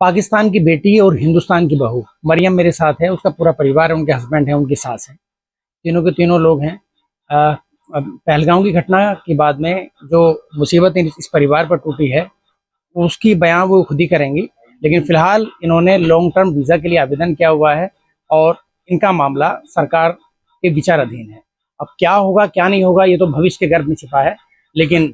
पाकिस्तान की बेटी और हिंदुस्तान की बहू मरियम मेरे साथ है। उसका पूरा परिवार है, उनके हस्बैंड है, उनकी सास है, तीनों के तीनों लोग हैं। अब पहलगांव की घटना के बाद में जो मुसीबत इस परिवार पर टूटी है उसकी बयान वो खुद ही करेंगी। लेकिन फिलहाल इन्होंने लॉन्ग टर्म वीज़ा के लिए आवेदन किया हुआ है और इनका मामला सरकार के विचाराधीन है। अब क्या होगा क्या नहीं होगा ये तो भविष्य के गर्भ में छिपा है, लेकिन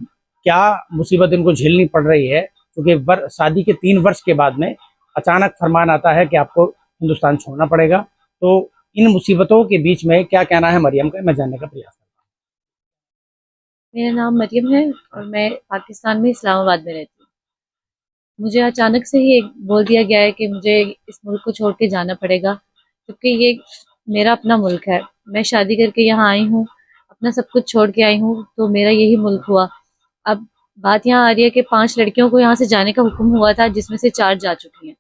क्या मुसीबत इनको झेलनी पड़ रही है क्योंकि शादी के 3 वर्ष के बाद में अचानक फरमान आता है कि आपको हिंदुस्तान छोड़ना पड़ेगा। तो इन मुसीबतों के बीच में क्या कहना है मरियम का, मैं जानने का प्रयास करता मेरा नाम मरियम है और मैं पाकिस्तान में इस्लामाबाद में रहती हूँ। मुझे अचानक से ही एक बोल दिया गया है कि मुझे इस मुल्क को छोड़ के जाना पड़ेगा, क्योंकि ये मेरा अपना मुल्क है। मैं शादी करके यहाँ आई हूँ, अपना सब कुछ छोड़ के आई हूँ, तो मेरा यही मुल्क हुआ। अब बात यहाँ आ रही है कि 5 लड़कियों को यहाँ से जाने का हुक्म हुआ था, जिसमें से 4 जा चुकी हैं।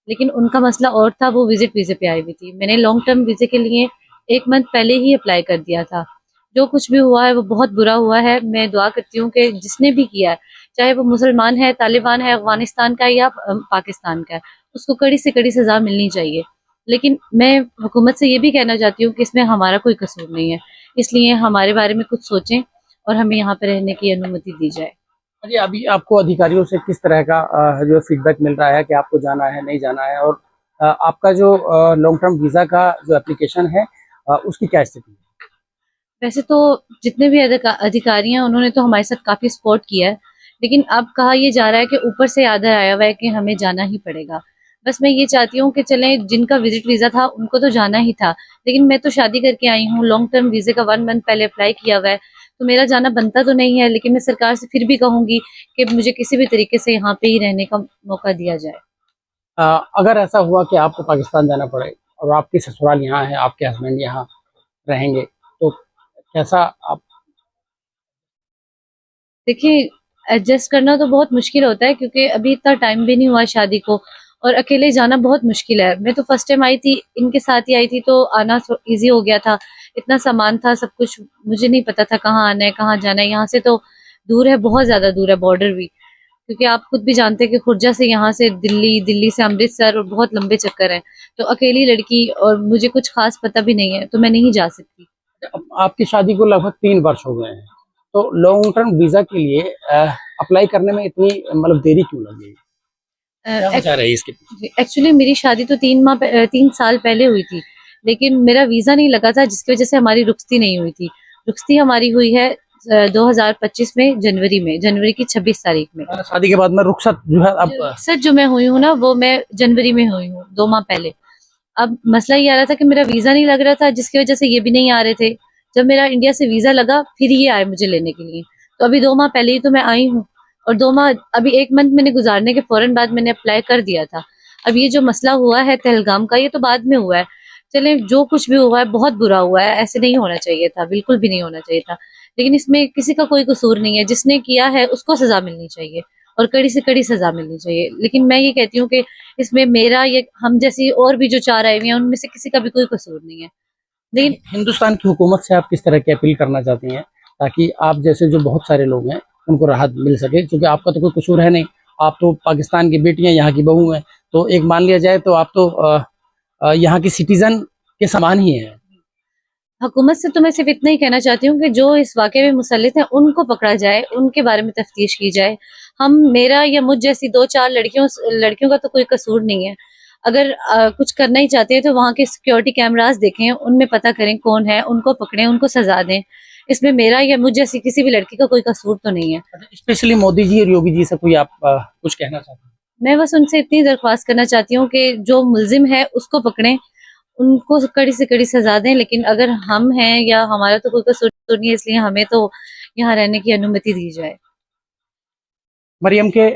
लेकिन उनका मसला और था, वो विजिट वीज़े पे आई हुई थी। मैंने लॉन्ग टर्म वीज़े के लिए 1 मंथ पहले ही अप्लाई कर दिया था। जो कुछ भी हुआ है वो बहुत बुरा हुआ है। मैं दुआ करती हूँ कि जिसने भी किया है, चाहे वो मुसलमान है, तालिबान है, अफगानिस्तान का है या पाकिस्तान का है, उसको कड़ी से कड़ी सज़ा मिलनी चाहिए। लेकिन मैं हुकूमत से ये भी कहना चाहती हूँ कि इसमें हमारा कोई कसूर नहीं है, इसलिए हमारे बारे में कुछ सोचें और हमें यहाँ पे रहने की अनुमति दी जाए। हूँ। जी, अभी आपको अधिकारियों से किस तरह का जो फीडबैक मिल रहा है कि आपको जाना है नहीं जाना है, और आपका जो लॉन्ग टर्म वीज़ा का जो एप्लीकेशन है उसकी क्या स्थिति है? वैसे तो जितने भी अधिकारी हैं उन्होंने तो हमारे साथ काफ़ी सपोर्ट किया है, लेकिन अब कहा ये जा रहा है कि ऊपर से आर्डर आया हुआ है कि हमें जाना ही पड़ेगा। बस मैं ये चाहती हूँ कि चलें, जिनका विजिट वीज़ा था उनको तो जाना ही था, लेकिन मैं तो शादी करके आई हूँ, लॉन्ग टर्म वीज़े का 1 मंथ पहले अप्लाई किया हुआ है, तो मेरा जाना बनता तो नहीं है। लेकिन मैं सरकार से फिर भी कहूँगी कि मुझे किसी भी तरीके से यहाँ पे ही रहने का मौका दिया जाए। अ, अगर ऐसा हुआ कि आपको पाकिस्तान जाना पड़े और आपकी ससुराल यहाँ है, आपके हस्बैंड यहाँ रहेंगे, तो कैसा आप? देखिए, एडजस्ट करना तो बहुत मुश्किल होता है, क्योंकि अभी इतना टाइम भी नहीं हुआ शादी को, और अकेले जाना बहुत मुश्किल है। मैं तो फर्स्ट टाइम आई थी, इनके साथ ही आई थी, तो आना ईजी हो गया था। इतना सामान था, सब कुछ मुझे नहीं पता था कहाँ आना है कहाँ जाना है। यहाँ से तो दूर है, बहुत ज़्यादा दूर है बॉर्डर भी, क्योंकि आप खुद भी जानते हैं कि खुर्जा से यहाँ से दिल्ली, दिल्ली से अमृतसर, और बहुत लंबे चक्कर हैं। तो अकेली लड़की, और मुझे कुछ खास पता भी नहीं है, तो मैं नहीं जा सकती। आपकी शादी को लगभग 3 वर्ष हो गए हैं, तो लॉन्ग टर्म वीज़ा के लिए अप्लाई करने में इतनी मतलब देरी क्यों लगी? क्या वजह रही इसके पीछे? एक्चुअली मेरी शादी तो 3 साल पहले हुई थी, लेकिन मेरा वीज़ा नहीं लगा था, जिसकी वजह से हमारी रुखसती नहीं हुई थी। रुखसती हमारी हुई है 2025 में, जनवरी की 26 तारीख में। शादी के बाद में रुखसत जो है अब रुखसत जो मैं हुई हूँ ना, वो मैं जनवरी में हुई हूँ, 2 माह पहले। अब मसला ये आ रहा था कि मेरा वीज़ा नहीं लग रहा था, जिसकी वजह से ये भी नहीं आ रहे थे। जब मेरा इंडिया से वीज़ा लगा, फिर ये आए मुझे लेने के लिए। तो अभी 2 माह पहले ही तो मैं आई हूँ, और 2 माह अभी 1 मंथ मैंने गुजारने के फ़ौरन बाद मैंने अप्लाई कर दिया था। अब ये जो मसला हुआ है पहलगाम का, ये तो बाद में हुआ है। चलें, जो कुछ भी हुआ है बहुत बुरा हुआ है, ऐसे नहीं होना चाहिए था, बिल्कुल भी नहीं होना चाहिए था। लेकिन इसमें किसी का कोई कसूर नहीं है, जिसने किया है उसको सज़ा मिलनी चाहिए, और कड़ी से कड़ी सज़ा मिलनी चाहिए। लेकिन मैं ये कहती हूँ कि इसमें मेरा, ये हम जैसी और भी जो 4 आए हुए हैं, उनमें से किसी का भी कोई कसूर नहीं है। लेकिन हिंदुस्तान की हुकूमत से आप किस तरह की अपील करना चाहती हैं ताकि आप जैसे जो बहुत सारे लोग हैं उनको राहत मिल सके, क्योंकि आपका तो कोई कसूर है नहीं, आप तो पाकिस्तान की बेटी हैं, यहाँ की बहू हैं, तो एक मान लिया जाए तो आप तो यहाँ की सिटीजन के समान ही हैं। हुकूमत से तो मैं सिर्फ इतना ही कहना चाहती हूँ कि जो इस वाक़े में मुसल्लित हैं उनको पकड़ा जाए, उनके बारे में तफ्तीश की जाए। मेरा या मुझ जैसी 2-4 लड़कियों का तो कोई कसूर नहीं है। अगर कुछ करना ही चाहते हैं तो वहाँ के सिक्योरिटी कैमरास देखें, उनमें पता करें कौन है, उनको पकड़ें, उनको सज़ा दें। इसमें मेरा या मुझ जैसी किसी भी लड़की का कोई कसूर तो नहीं है। स्पेशली मोदी जी और योगी जी से कोई आप कुछ कहना चाहते हैं? मैं बस उनसे इतनी दरख्वास्त करना चाहती हूँ कि जो मुल्ज़िम है उसको पकड़ें, उनको कड़ी से कड़ी सज़ा दें। लेकिन अगर हम हैं या हमारा तो कोई कसूर तो नहीं है, इसलिए हमें तो यहाँ रहने की अनुमति दी जाए। मरियम के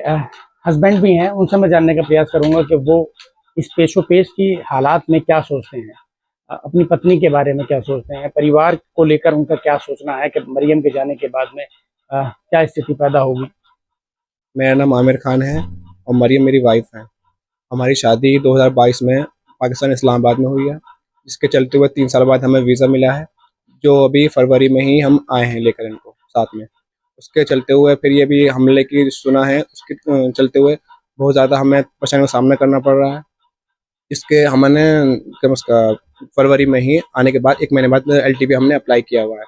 हस्बैंड भी हैं, उनसे मैं जानने का प्रयास करूंगा कि वो इस पेशोपेश की हालात में क्या सोचते हैं, अपनी पत्नी के बारे में क्या सोचते हैं, परिवार को लेकर उनका क्या सोचना है कि मरियम के जाने के बाद में क्या स्थिति पैदा होगी। मेरा नाम आमिर खान है और मरियम मेरी वाइफ है। हमारी शादी 2022 में पाकिस्तान इस्लामाबाद में हुई है, जिसके चलते हुए 3 साल बाद हमें वीज़ा मिला है, जो अभी फरवरी में ही हम आए हैं लेकर इनको साथ में। उसके चलते हुए फिर ये भी हमले की सुना है, उसके चलते हुए बहुत ज़्यादा हमें परेशानियों का सामना करना पड़ रहा है। इसके हमने कम उसका फरवरी में ही आने के बाद 1 महीने बाद एलटीपी हमने अप्लाई किया हुआ है।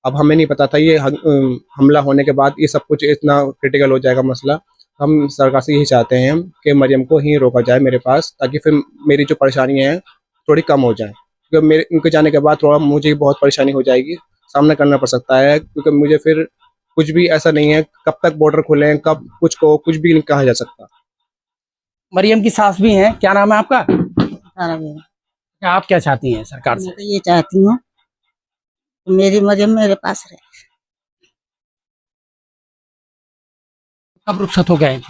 अब हमें नहीं पता था ये हमला होने के बाद ये सब कुछ इतना क्रिटिकल हो जाएगा मसला। हम सरकार से यही चाहते हैं कि मरियम को ही रोका जाए मेरे पास, ताकि फिर मेरी जो परेशानियाँ हैं थोड़ी कम हो जाएँ। क्योंकि मेरे उनके जाने के बाद थोड़ा मुझे बहुत परेशानी हो जाएगी, सामना करना पड़ सकता है, क्योंकि मुझे फिर कुछ भी ऐसा नहीं है, कब तक बॉर्डर खुले हैं, कब कुछ भी नहीं कहा जा सकता। मरियम की सास भी हैं, क्या नाम है आपका? सारा मेरा। क्या आप क्या चाहती हैं सरकार मैं से? तो ये चाहती हूँ कि मेरी मरियम मेरे पास रहे। कब रुखसत हो गए?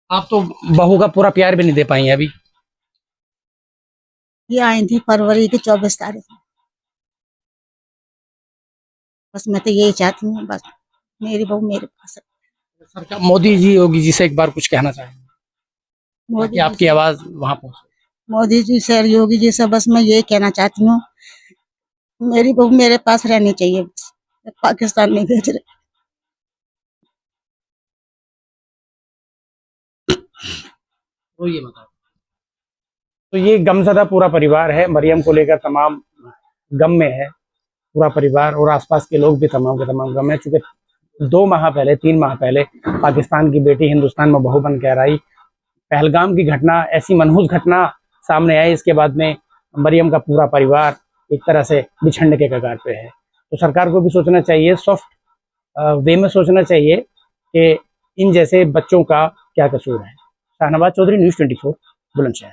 आप तो बहू का पूरा प्यार भी नहीं दे पाई हैं अभी। ये आई थी फरवरी की 24 तारीख में। बस मैं तो यही चाहती हूँ, बस मेरी बहू मेरे पास रहे। सरकार मोदी जी योगी जी से एक बार कुछ कहना चाहेंगे ताकि मोदी आपकी आवाज वहां पहुंचे? मोदी जी से और योगी जी से बस मैं ये कहना चाहती हूँ, मेरी बहू मेरे पास रहनी चाहिए, बस पाकिस्तान नहीं भेज रहे। तो ये बताओ। तो ये गमज़दा पूरा परिवार है, मरियम को लेकर तमाम गम में है पूरा परिवार, और आसपास के लोग भी तमाम के तमाम गम है। चूंकि 2 माह पहले 3 माह पहले पाकिस्तान की बेटी हिंदुस्तान में बहू बन कर आई, पहलगाम की घटना ऐसी मनहूस घटना सामने आई, इसके बाद में मरियम का पूरा परिवार एक तरह से बिछड़ने के कगार पे है। तो सरकार को भी सोचना चाहिए, सॉफ्ट वे में सोचना चाहिए कि इन जैसे बच्चों का क्या कसूर है। शाहनवाज चौधरी, न्यूज़ 24, बुलंदशहर।